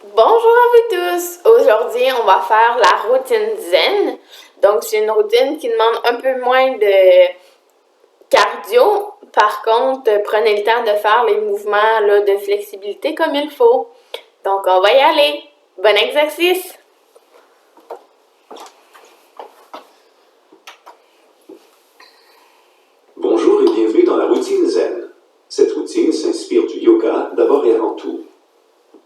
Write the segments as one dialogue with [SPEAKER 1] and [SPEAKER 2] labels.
[SPEAKER 1] Bonjour à vous tous! Aujourd'hui, on va faire la routine zen. Donc, c'est une routine qui demande un peu moins de cardio. Par contre, prenez le temps de faire les mouvements là, de flexibilité comme il faut. Donc, on va y aller. Bon exercice!
[SPEAKER 2] Bonjour et bienvenue dans la routine zen. Cette routine s'inspire du yoga d'abord et avant tout.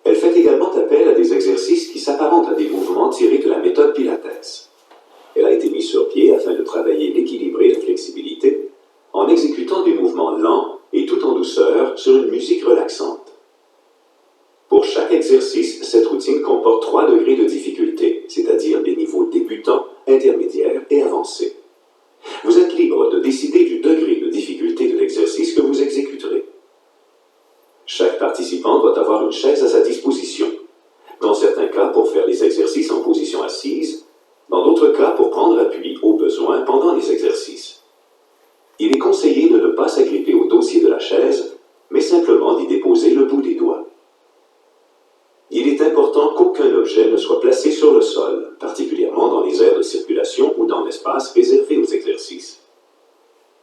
[SPEAKER 2] Elle fait également appel à des exercices qui s'apparentent à des mouvements tirés de la méthode Pilates. Elle a été mise sur pied afin de travailler l'équilibre et la flexibilité en exécutant des mouvements lents et tout en douceur sur une musique relaxante. Pour chaque exercice, cette routine comporte 3 degrés de difficulté, c'est-à-dire des niveaux débutants, intermédiaires et avancés. Vous êtes libre de décider du degré de difficulté de l'exercice que vous exécuterez. Chaque participant doit avoir une chaise à sa disposition. Dans certains cas, pour faire les exercices en position assise, dans d'autres cas, pour prendre appui au besoin pendant les exercices. Il est conseillé de ne pas s'agripper au dossier de la chaise, mais simplement d'y déposer le bout des doigts. Il est important qu'aucun objet ne soit placé sur le sol, particulièrement dans les aires de circulation ou dans l'espace réservé aux exercices.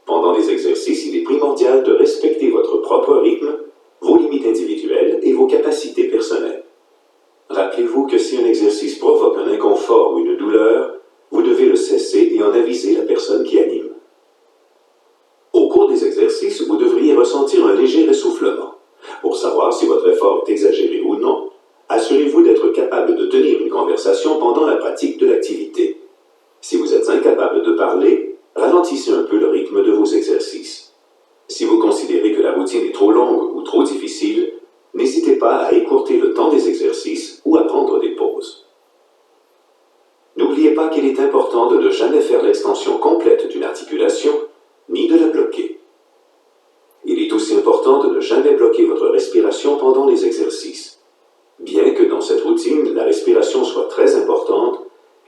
[SPEAKER 2] Pendant les exercices, il est primordial de respecter votre propre rythme, vos limites individuelles et vos capacités personnelles. Rappelez-vous que si un exercice provoque un inconfort ou une douleur, vous devez le cesser et en aviser la personne qui anime. Au cours des exercices, vous devriez ressentir un léger essoufflement. Pour savoir si votre effort est exagéré ou non, assurez-vous d'être capable de tenir une conversation pendant la pratique de l'activité. Si vous êtes incapable de parler, ralentissez un peu le rythme de vos exercices. Si vous considérez que la routine est trop longue ou trop difficile, n'hésitez pas à écourter le temps des exercices ou à prendre des pauses. N'oubliez pas qu'il est important de ne jamais faire l'extension complète d'une articulation, ni de la bloquer. Il est aussi important de ne jamais bloquer votre respiration pendant les exercices. Bien que dans cette routine, la respiration soit très importante,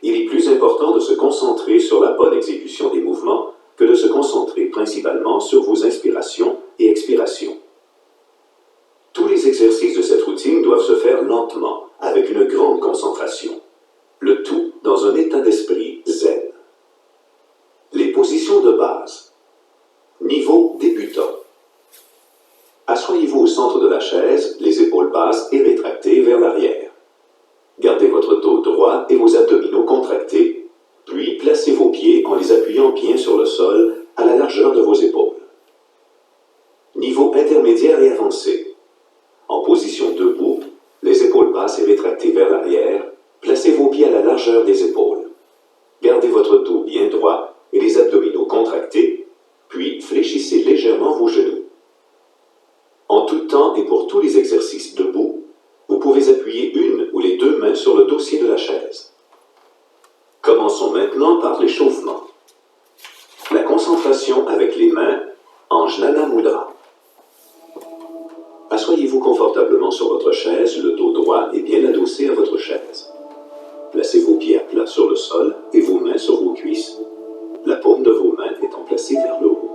[SPEAKER 2] il est plus important de se concentrer sur la bonne exécution des mouvements que de se concentrer principalement sur vos inspirations et expirations. Tous les exercices de cette routine doivent se faire lentement, avec une grande concentration. Le tout dans un état d'esprit zen. Les positions de base. Niveau débutant. Assoyez-vous au centre de la chaise, les épaules basses et rétractées vers l'arrière. Gardez votre dos droit et vos abdominaux contractés, puis placez vos pieds en les appuyant bien sur le sol à la largeur de vos épaules. Niveau intermédiaire et avancé. En position debout, les épaules basses et rétractées vers l'arrière, placez vos pieds à la largeur des épaules. Gardez votre dos bien droit et les abdominaux contractés, puis fléchissez légèrement vos genoux. En tout temps et pour tous les exercices debout, vous pouvez appuyer une ou les deux mains sur le dossier de la chaise. Commençons maintenant par l'échauffement. La concentration avec les mains en Jnana Mudra. Asseyez-vous confortablement sur votre chaise, le dos droit et bien adossé à votre chaise. Placez vos pieds à plat sur le sol et vos mains sur vos cuisses, la paume de vos mains étant placée vers le haut.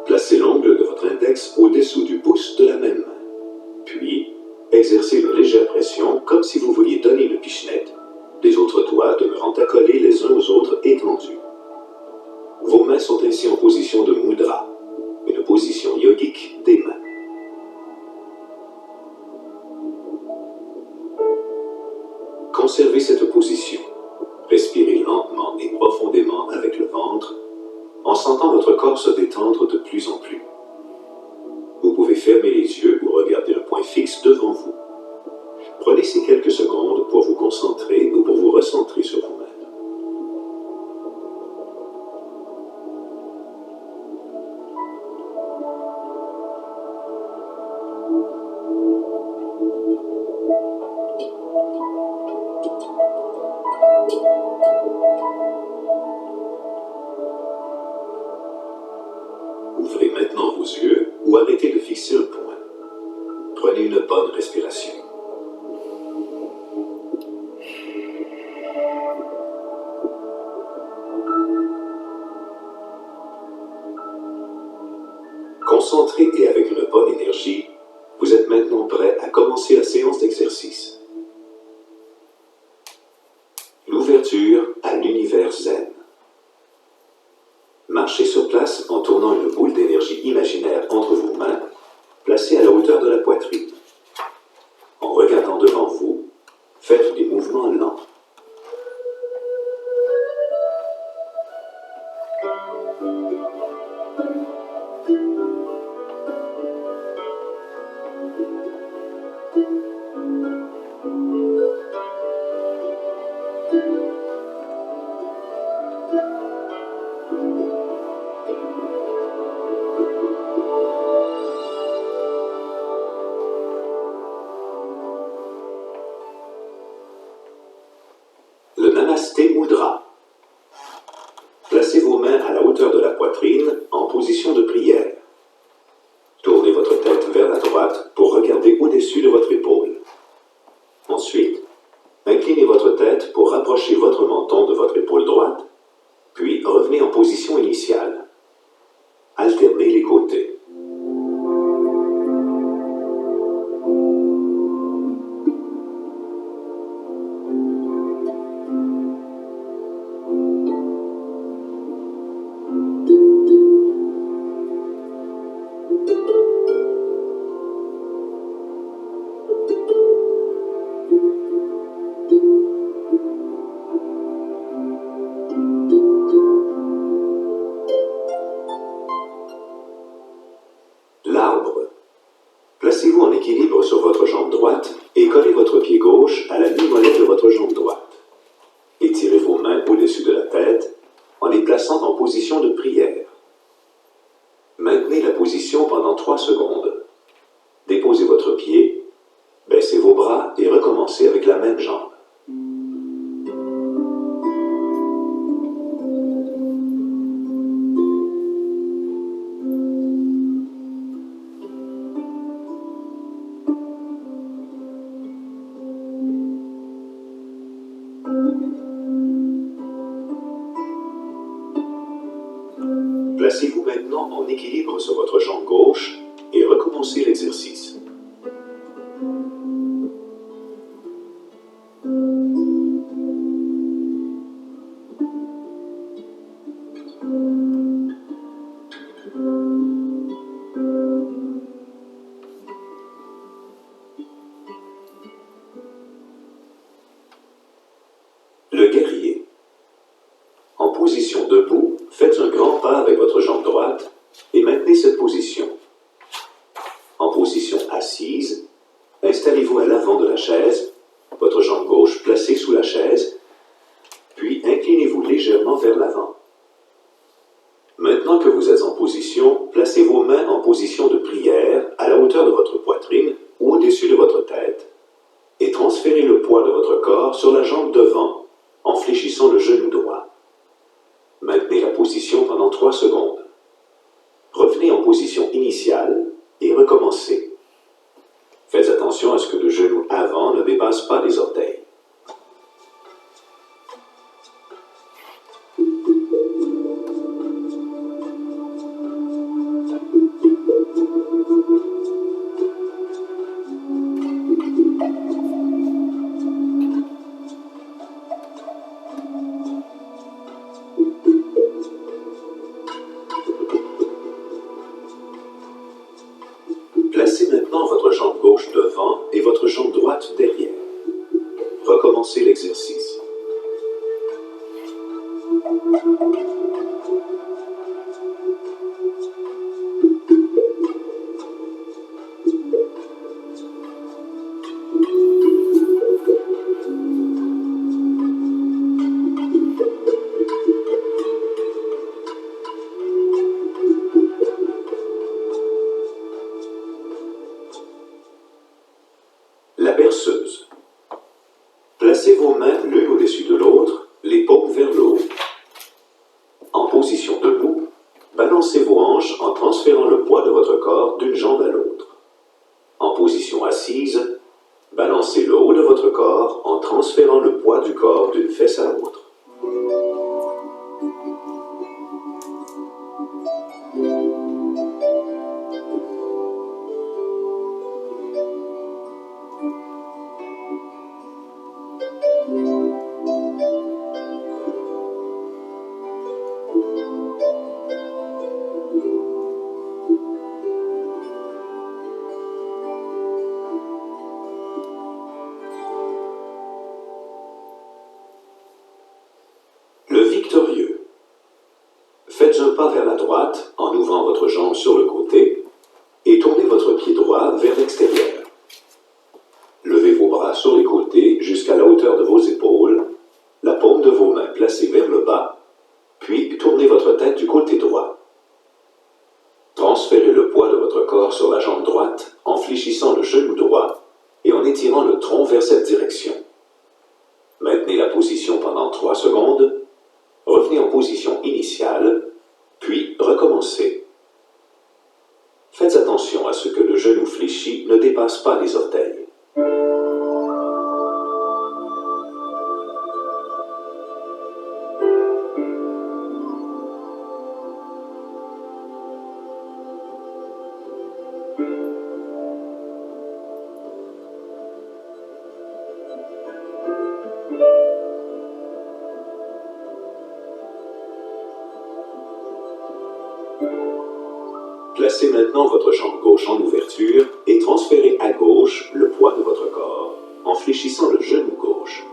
[SPEAKER 2] Placez l'ongle de votre index au-dessous du pouce de la même main. Puis, exercez une légère pression comme si vous vouliez donner une pichenette, les autres doigts demeurant accolés les uns aux autres étendus. Vos mains sont ainsi en position de mudra, une position yogique des mains. Conservez cette position. Respirez lentement et profondément avec le ventre, en sentant votre corps se détendre de plus en plus. Vous pouvez fermer les yeux ou regarder un point fixe devant vous. Prenez ces quelques secondes pour vous concentrer ou pour vous recentrer sur vous-même. Ouvrez maintenant vos yeux ou arrêtez de fixer un point. Prenez une bonne respiration. Concentré et avec une bonne énergie, vous êtes maintenant prêt à commencer la séance d'exercice. L'ouverture à l'univers zen. Marchez sur place en tournant une boule d'énergie imaginaire entre vos mains, placée à la hauteur de la poitrine. En regardant devant vous, faites des mouvements lents. Le Namasté Mudra. Placez vos mains à la hauteur de la poitrine en position de prière. Tournez votre tête vers la droite pour regarder au-dessus de votre épaule. Ensuite, inclinez votre tête pour rapprocher votre menton de votre épaule droite, puis revenez en position initiale. Alternez les côtés. L'arbre. Placez-vous en équilibre sur votre jambe droite et collez votre pied gauche à la mi-mollet de votre jambe droite. Étirez vos mains au-dessus de la tête en les plaçant en position de prière. Maintenez la position pendant 3 secondes. Déposez votre pied, baissez vos bras et recommencez avec la même jambe. Placez-vous maintenant en équilibre sur votre jambe gauche et recommencez l'exercice. Le guerrier. En position debout, faites un grand pas avec votre jambe droite et maintenez cette position. En position assise, installez-vous à l'avant de la chaise, votre jambe gauche placée sous la chaise, puis inclinez-vous légèrement vers l'avant. Maintenant que vous êtes en position, placez vos mains en position de prière à la hauteur de votre poitrine ou au-dessus de votre tête et transférez le poids de votre corps sur la jambe devant en fléchissant le genou droit. Maintenez la position pendant 3 secondes. Revenez en position initiale et recommencez. Faites attention à ce que le genou avant ne dépasse pas les orteils. Placez maintenant votre jambe gauche devant et votre jambe droite derrière. Recommencez l'exercice. La berceuse. Placez vos mains l'une au-dessus de l'autre, les paumes vers le haut. En position debout, balancez vos hanches en transférant le poids de votre corps d'une jambe à l'autre. En position assise, balancez le haut de votre corps en transférant le poids du corps d'une fesse à l'autre. pas vers la droite en ouvrant votre jambe sur le côté et tournez votre pied droit vers l'extérieur. Levez vos bras sur les côtés jusqu'à la hauteur de vos épaules, la paume de vos mains placée vers le bas, puis tournez votre tête du côté droit. Transférez le poids de votre corps sur la jambe droite en fléchissant le genou droit et en étirant le tronc vers cette direction. Maintenez la position pendant 3 secondes, revenez en position initiale, puis recommencez. Faites attention à ce que le genou fléchi ne dépasse pas les orteils. Placez maintenant votre jambe gauche en ouverture et transférez à gauche le poids de votre corps en fléchissant le genou gauche.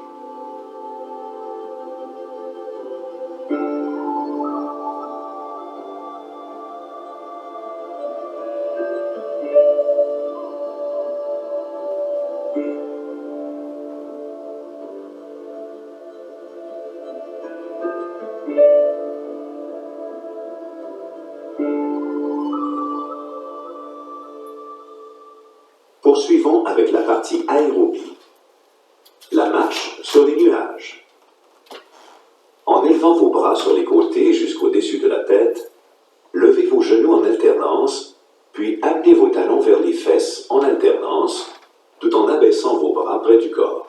[SPEAKER 2] Poursuivons avec la partie aérobie. La marche sur les nuages. En élevant vos bras sur les côtés jusqu'au-dessus de la tête, levez vos genoux en alternance, puis amenez vos talons vers les fesses en alternance, tout en abaissant vos bras près du corps.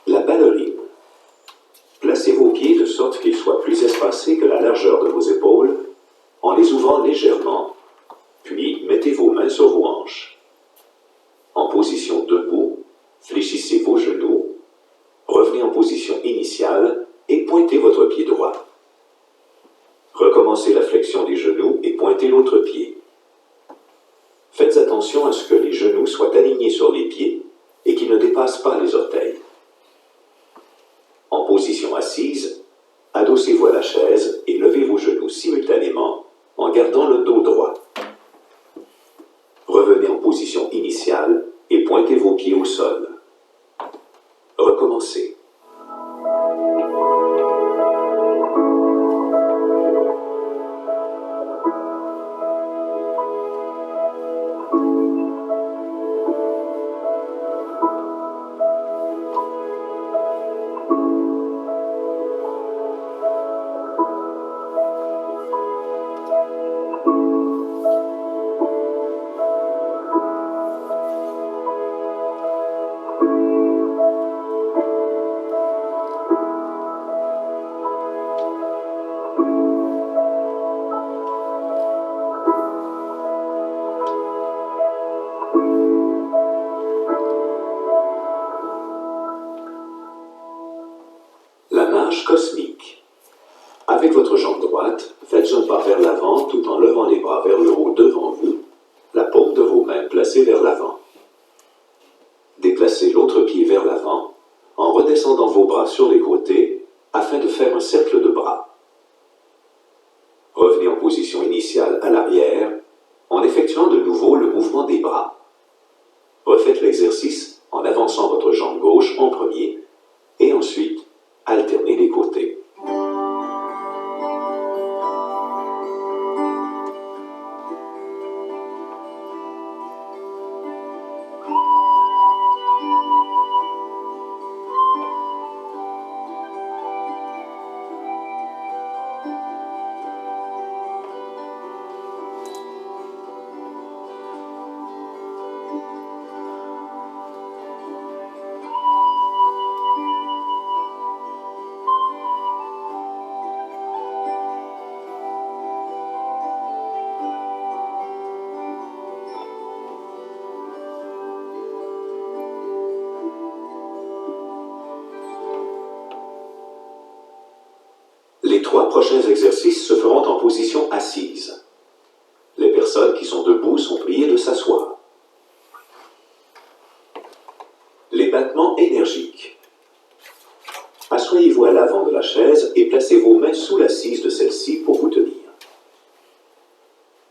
[SPEAKER 2] La ballerine. Placez vos pieds de sorte qu'ils soient plus espacés que la largeur de vos épaules, en les ouvrant légèrement, puis mettez vos mains sur vos hanches. En position debout, fléchissez vos genoux, revenez en position initiale et pointez votre pied droit. Recommencez la flexion des genoux et pointez l'autre pied. Faites attention à ce que les genoux soient alignés sur les pieds et qu'ils ne dépassent pas les orteils. En position assise, adossez-vous à la chaise et levez vos genoux simultanément en gardant le dos droit. Revenez en position initiale et pointez vos pieds au sol. Recommencez. La nage cosmique. Avec votre jambe droite, faites un pas vers l'avant tout en levant les bras vers le haut devant vous, la paume de vos mains placée vers l'avant. Déplacez l'autre pied vers l'avant en redescendant vos bras sur les côtés afin de faire un cercle de bras. Revenez en position initiale à l'arrière en effectuant de nouveau le mouvement des bras. Refaites l'exercice en avançant votre jambe gauche en premier et ensuite alternez les côtés. 3 prochains exercices se feront en position assise. Les personnes qui sont debout sont priées de s'asseoir. Les battements énergiques. Asseyez-vous à l'avant de la chaise et placez vos mains sous l'assise de celle-ci pour vous tenir.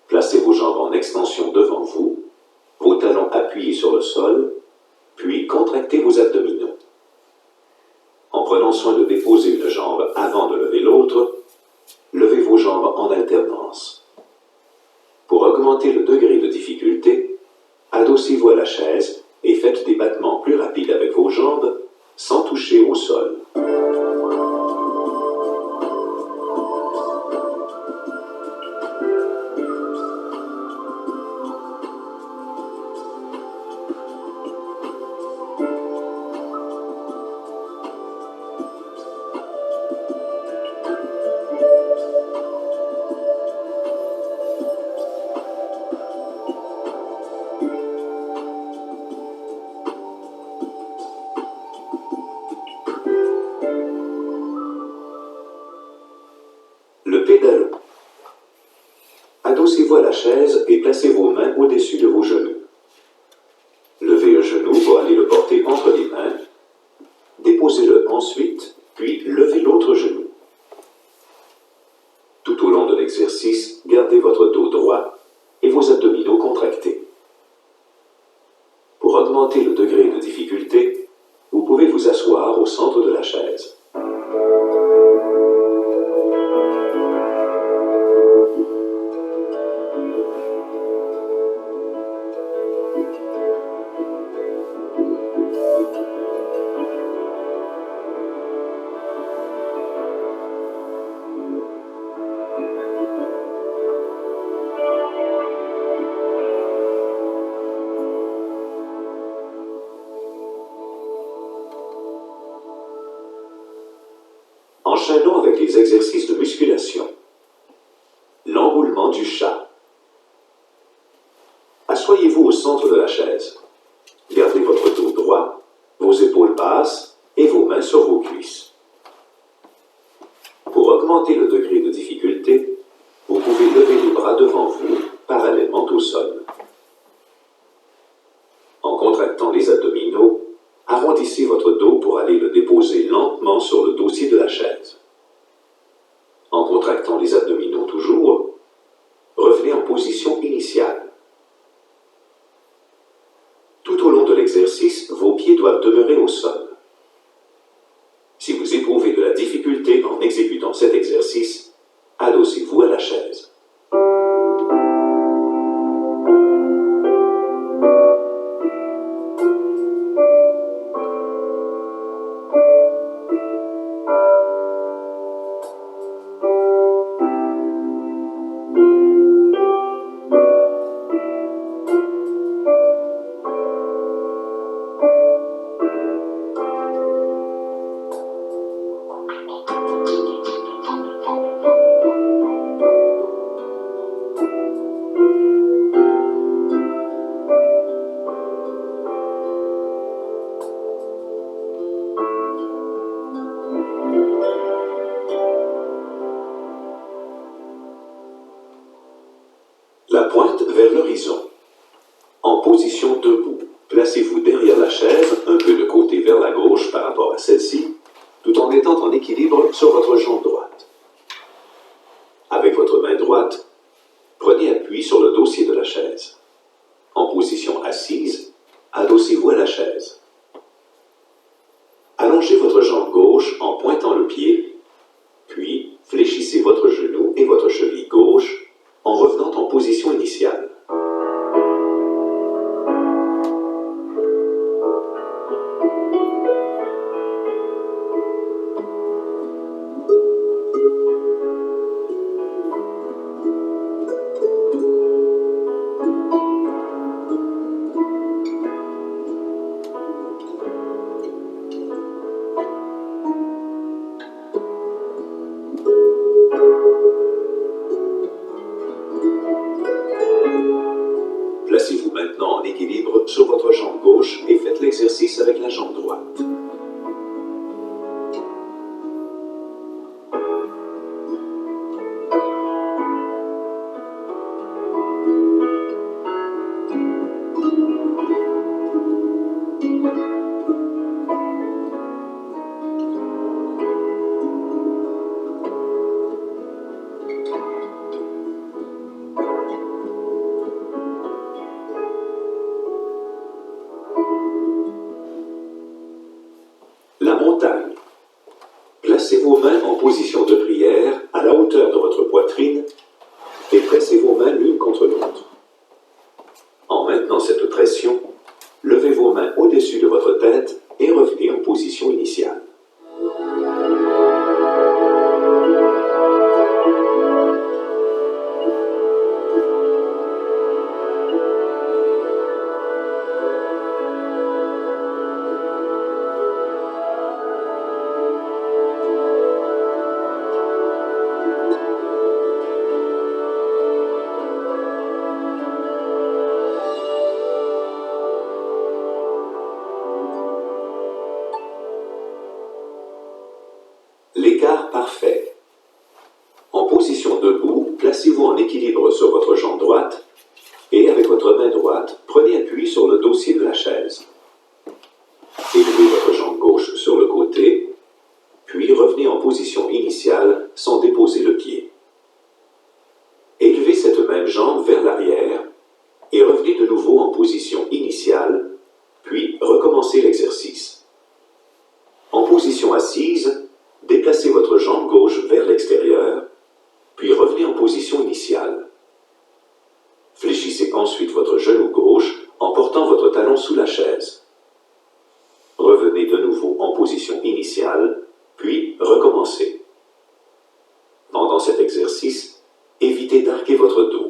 [SPEAKER 2] Placez vos jambes en extension devant vous, vos talons appuyés sur le sol, puis contractez vos abdominaux. En prenant soin de déposer une jambe avant de lever l'autre, levez vos jambes en alternance. Pour augmenter le degré de difficulté, adossez-vous à la chaise et faites des battements plus rapides avec vos jambes sans toucher au sol. Le pédalo. Adossez-vous à la chaise et placez vos mains au-dessus de vos genoux. Levez un genou pour aller le porter entre les mains. Déposez-le ensuite, puis levez l'autre genou. Tout au long de l'exercice, gardez votre dos droit et vos abdominaux contractés. Pour augmenter le degré de difficulté, vous pouvez vous asseoir au centre de la chaise. Enchaînons avec les exercices de musculation. L'enroulement du chat. Asseyez-vous au centre de la chaise. Gardez votre dos droit, vos épaules basses et vos mains sur vos cuisses. Pour augmenter le degré de difficulté, vous pouvez lever les bras devant vous, parallèlement au sol. En contractant les abdominaux, arrondissez votre dos pour aller le déposer lentement sur le dossier de la chaise. En contractant les abdominaux toujours, revenez en position initiale. Tout au long de l'exercice, vos pieds doivent demeurer au sol. Si vous éprouvez de la difficulté en exécutant cet exercice, adossez-vous à la chaise. La pointe vers l'horizon. En position debout, placez-vous derrière la chaise, un peu de côté vers la gauche par rapport à celle-ci, tout en étant en équilibre sur votre jambe droite. Avec votre main droite, prenez appui sur le dossier de la chaise. En position assise, adossez-vous à la chaise. Allongez votre jambe gauche en pointant le pied, puis fléchissez votre genou et votre cheville gauche en revenant en position initiale. Placez-vous maintenant en équilibre sur votre jambe gauche et faites l'exercice avec la jambe droite. position de prière à la hauteur de votre poitrine et pressez vos mains l'une contre l'autre. En maintenant cette pression, levez vos mains au-dessus de votre tête et revenez en position initiale. L'écart parfait. En position debout, placez-vous en équilibre sur votre jambe droite et avec votre main droite, prenez appui sur le dossier de la chaise. Élevez votre jambe gauche sur le côté, puis revenez en position initiale sans déposer le pied. Élevez cette même jambe vers l'arrière et revenez de nouveau en position initiale, puis recommencez l'exercice. En position assise, déplacez votre jambe gauche vers l'extérieur, puis revenez en position initiale. Fléchissez ensuite votre genou gauche en portant votre talon sous la chaise. Revenez de nouveau en position initiale, puis recommencez. Pendant cet exercice, évitez d'arquer votre dos.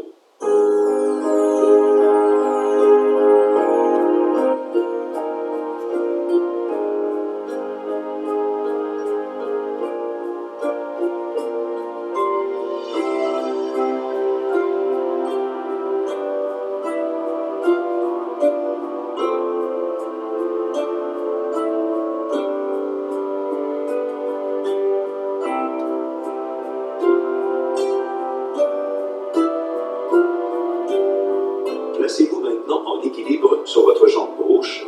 [SPEAKER 2] Placez-vous maintenant en équilibre sur votre jambe gauche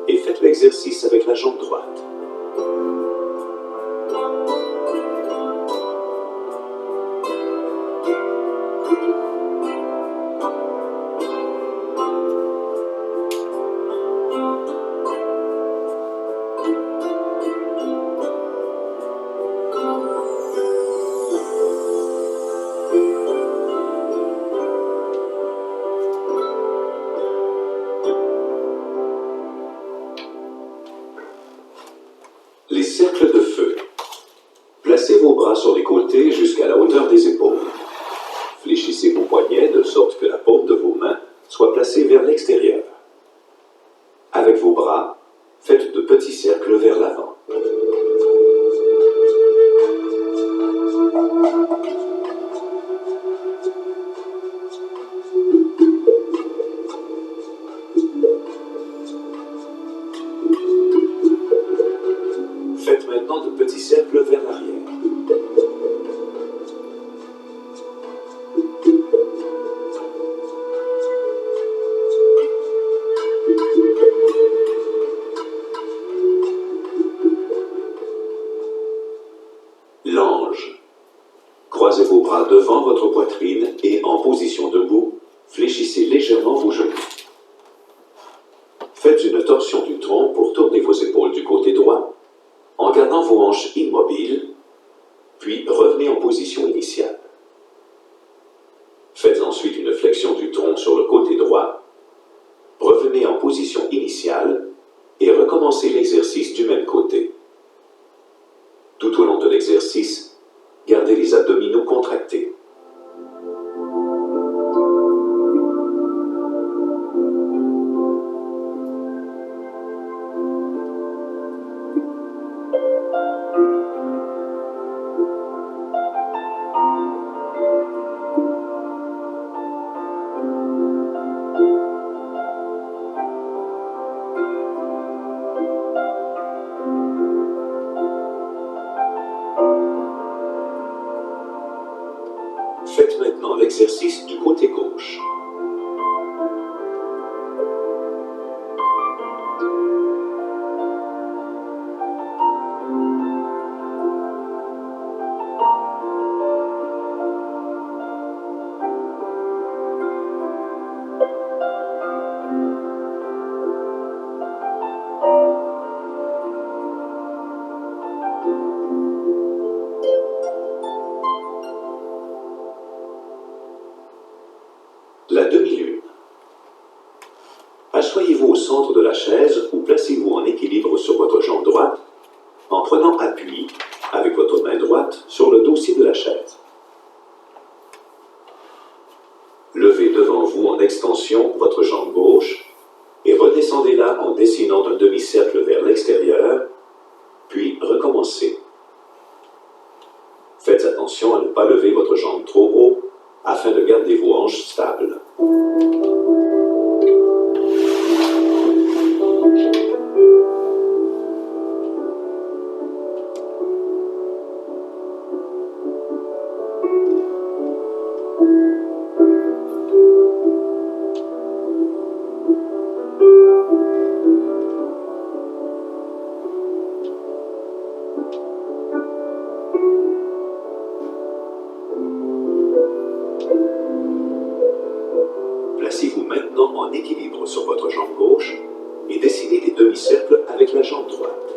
[SPEAKER 2] et faites l'exercice avec la jambe droite. Les cercles de feu. Placez vos bras sur les côtés jusqu'à la hauteur des épaules. Fléchissez vos poignets de sorte que la paume de vos mains soit placée vers l'extérieur. Avec vos bras, faites de petits cercles vers l'avant. Faites maintenant de petits cercles vers l'arrière. L'ange. Croisez vos bras devant votre poitrine et en position debout, fléchissez légèrement vos genoux. Faites une torsion du tronc pour tourner vos épaules du côté droit, en gardant vos hanches immobiles, puis revenez en position initiale. Faites ensuite une flexion du tronc sur le côté droit, revenez en position initiale et recommencez l'exercice du même côté. Tout au long de l'exercice, gardez les abdominaux contractés. La demi-lune. Asseyez-vous au centre de la chaise ou placez-vous en équilibre sur votre jambe droite en prenant appui avec votre main droite sur le dossier de la chaise. Levez devant vous en extension votre jambe gauche et redescendez-la en dessinant un demi-cercle vers l'extérieur, puis recommencez. Faites attention à ne pas lever votre jambe trop haut afin de garder vos hanches stables. Placez-vous maintenant en équilibre sur votre jambe gauche et dessinez des demi-cercles avec la jambe droite.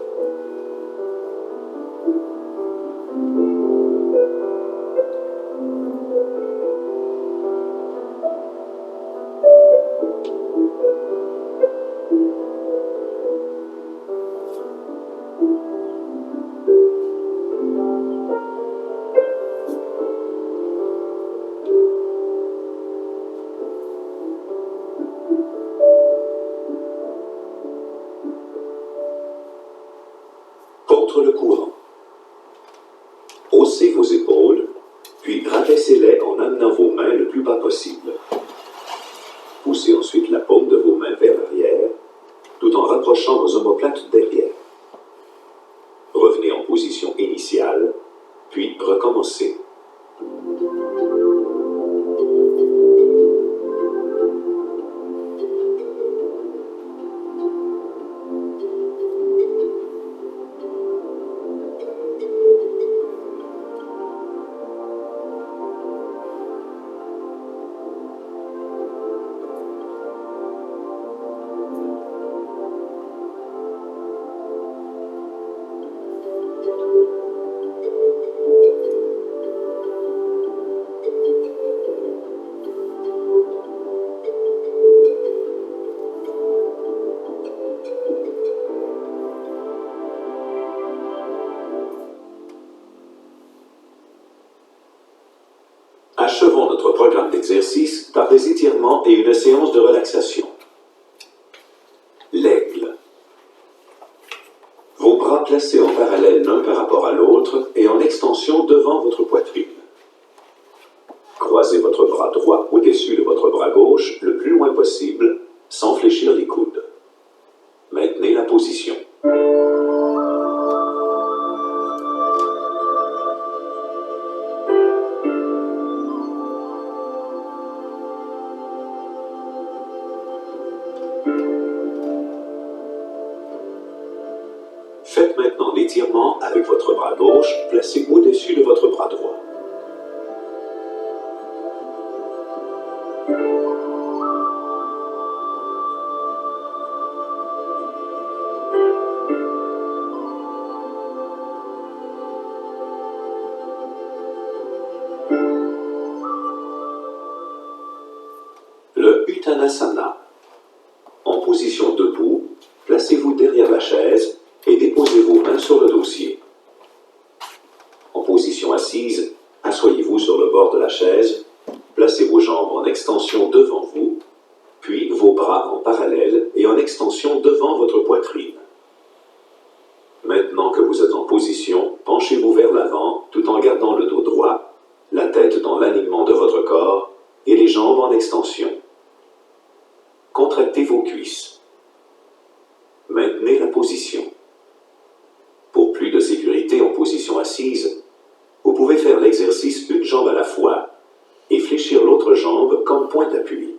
[SPEAKER 2] Contre le courant. Haussez vos épaules, puis rabaissez-les en amenant vos mains le plus bas possible. Poussez ensuite la paume de vos mains vers l'arrière, tout en rapprochant vos omoplates derrière. Revenez en position initiale, puis recommencez. Achevons notre programme d'exercice par des étirements et une séance de relaxation. L'aigle. Vos bras placés en parallèle l'un par rapport à l'autre et en extension devant votre poitrine. Croisez votre bras droit au-dessus de votre bras gauche le plus loin possible, sans fléchir les coudes. Maintenez la position. Faites maintenant l'étirement avec votre bras gauche placé au-dessus de votre bras droit. Le Uttanasana. En position debout, placez-vous derrière la chaise et déposez vos mains sur le dossier. En position assise, asseyez-vous sur le bord de la chaise, placez vos jambes en extension devant vous, puis vos bras en parallèle et en extension devant votre poitrine. Maintenant que vous êtes en position, penchez-vous vers l'avant tout en gardant le dos droit, la tête dans l'alignement de votre corps et les jambes en extension. Contractez vos cuisses. Maintenez la position. Pour plus de sécurité en position assise, vous pouvez faire l'exercice une jambe à la fois et fléchir l'autre jambe comme point d'appui.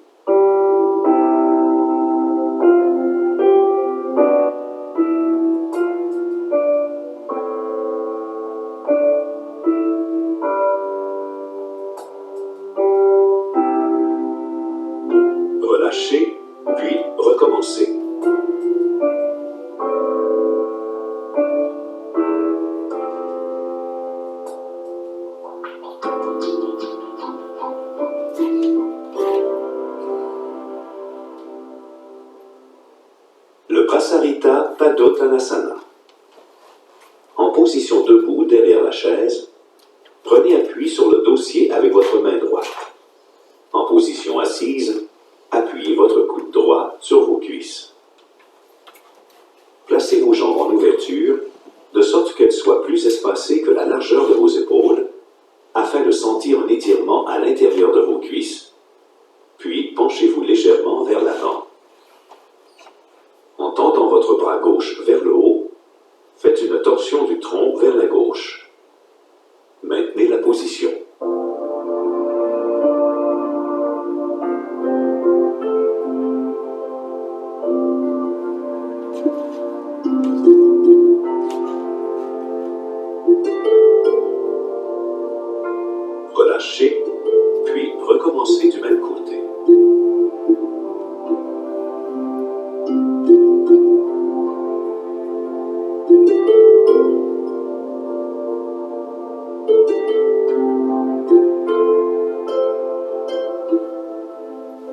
[SPEAKER 2] Relâchez, puis recommencez. Prasarita Padottanasana. En position debout derrière la chaise, prenez appui sur le dossier avec votre main droite. En position assise, appuyez votre coude droit sur vos cuisses. Placez vos jambes en ouverture, de sorte qu'elles soient plus espacées que la largeur de vos épaules, afin de sentir un étirement à l'intérieur de vos cuisses, puis penchez-vous légèrement vers l'avant. En tendant votre bras gauche vers le haut, faites une torsion du tronc vers la gauche. Maintenez la position. Relâchez, puis recommencez du même côté.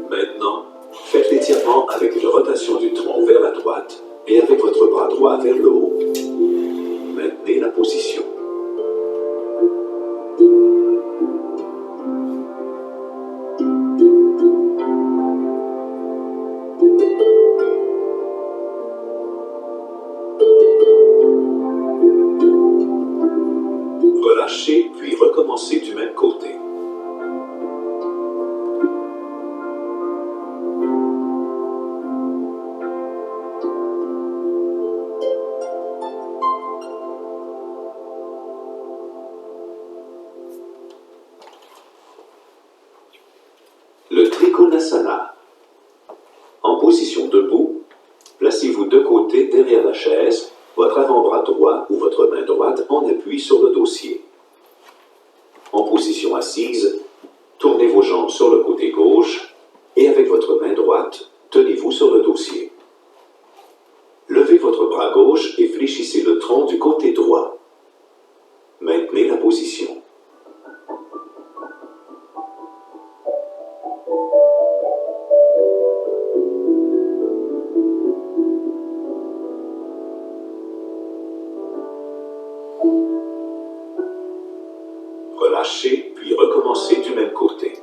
[SPEAKER 2] Maintenant, faites l'étirement avec une rotation du tronc vers la droite et avec votre bras droit vers le haut. Maintenez la position. Relâchez, puis recommencez du même côté. Le Trikonasana. En position debout, placez-vous de côté derrière la chaise, votre avant-bras droit ou votre main droite en appui sur le dossier. En position assise, tournez vos jambes sur le côté gauche et avec votre main droite, tenez-vous sur le dossier. Levez votre bras gauche et fléchissez le tronc du côté droit. Maintenez la position. Relâchez, puis recommencez du même côté.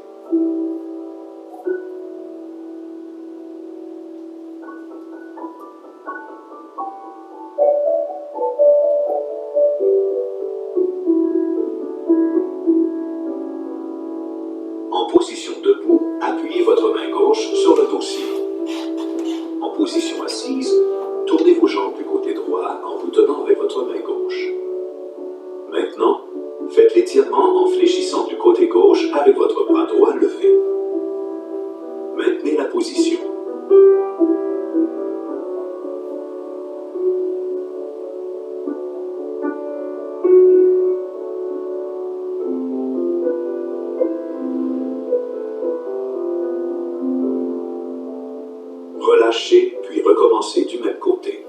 [SPEAKER 2] En position debout, appuyez votre main gauche sur le dossier. En position assise, tournez vos jambes du côté droit en vous tenant avec votre main gauche. Maintenant, faites l'étirement en fléchissant du côté gauche avec votre bras droit levé. Maintenez la position. Relâchez, puis recommencez du même côté.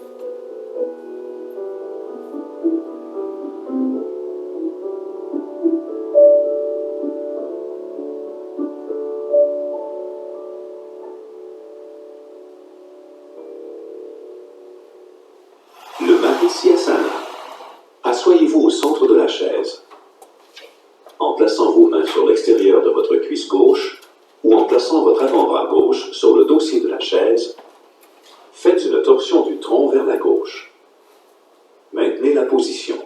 [SPEAKER 2] Le Marisyasana. Asseyez-vous au centre de la chaise. En plaçant vos mains sur l'extérieur de votre cuisse gauche ou en plaçant votre avant-bras gauche sur le dossier de la chaise, faites une torsion du tronc vers la gauche. Maintenez la position.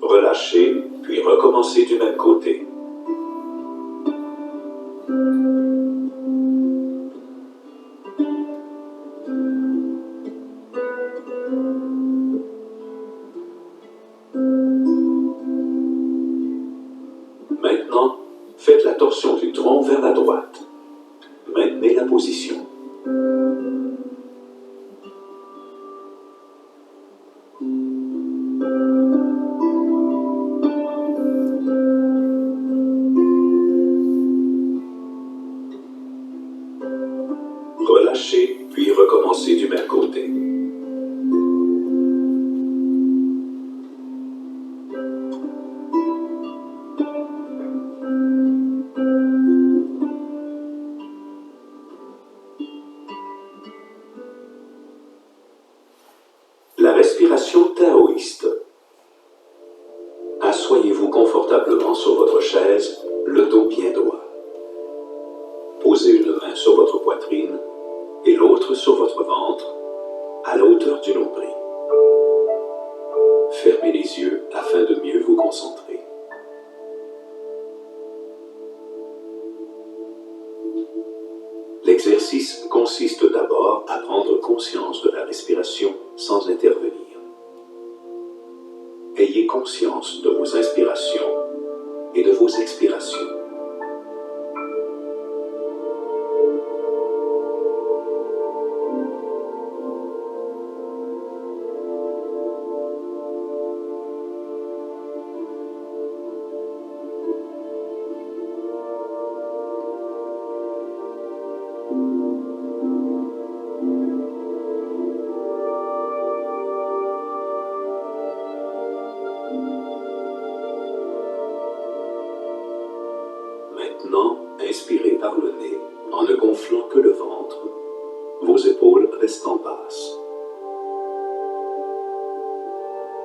[SPEAKER 2] Relâchez, puis recommencez du même côté. Maintenant, faites la torsion du tronc vers la droite. Maintenez la position. Relâchez, puis recommencez du même côté. respiration taoïste. Assoyez-vous confortablement sur votre chaise, le dos bien droit. Posez une main sur votre poitrine et l'autre sur votre ventre, à la hauteur du nombril. Fermez les yeux afin de mieux vous concentrer. L'exercice consiste d'abord à prendre conscience de la respiration sans intervenir. Ayez conscience de vos inspirations et de vos expirations. Maintenant, inspirez par le nez en ne gonflant que le ventre, vos épaules restant basses.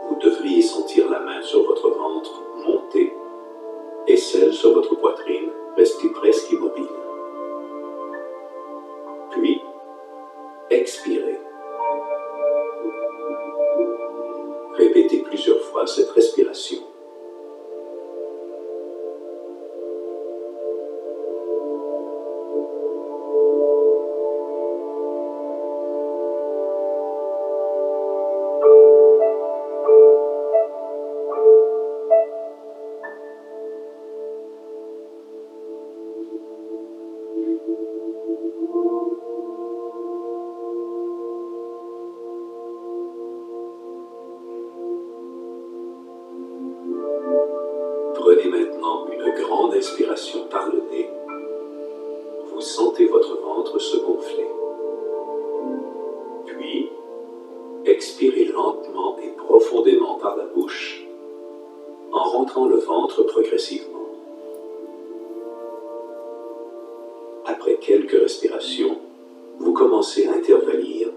[SPEAKER 2] Vous devriez sentir la main sur votre ventre monter et celle sur votre poitrine rester presque immobile. Puis, expirez. Répétez plusieurs fois cette respiration. Prenez maintenant une grande inspiration par le nez. Vous sentez votre ventre se gonfler. Puis, expirez lentement et profondément par la bouche, en rentrant le ventre progressivement. Après quelques respirations, vous commencez à intervenir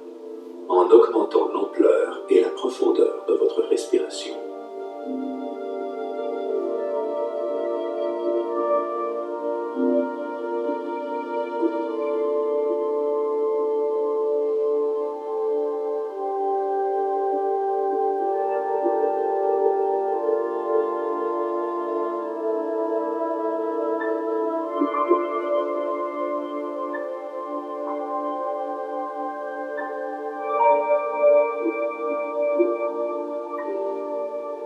[SPEAKER 2] en augmentant l'ampleur et la profondeur de votre respiration.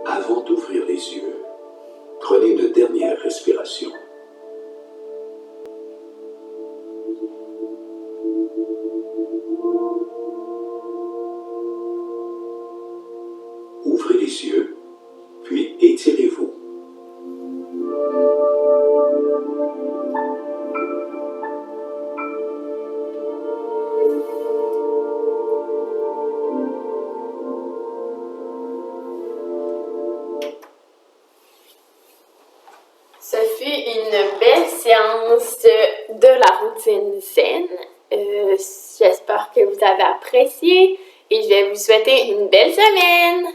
[SPEAKER 2] Avant d'ouvrir les yeux, prenez une dernière respiration. Ouvrez les yeux, puis étirez-vous.
[SPEAKER 1] Ce fut une belle séance de la routine zen. J'espère que vous avez apprécié et je vais vous souhaiter une belle semaine.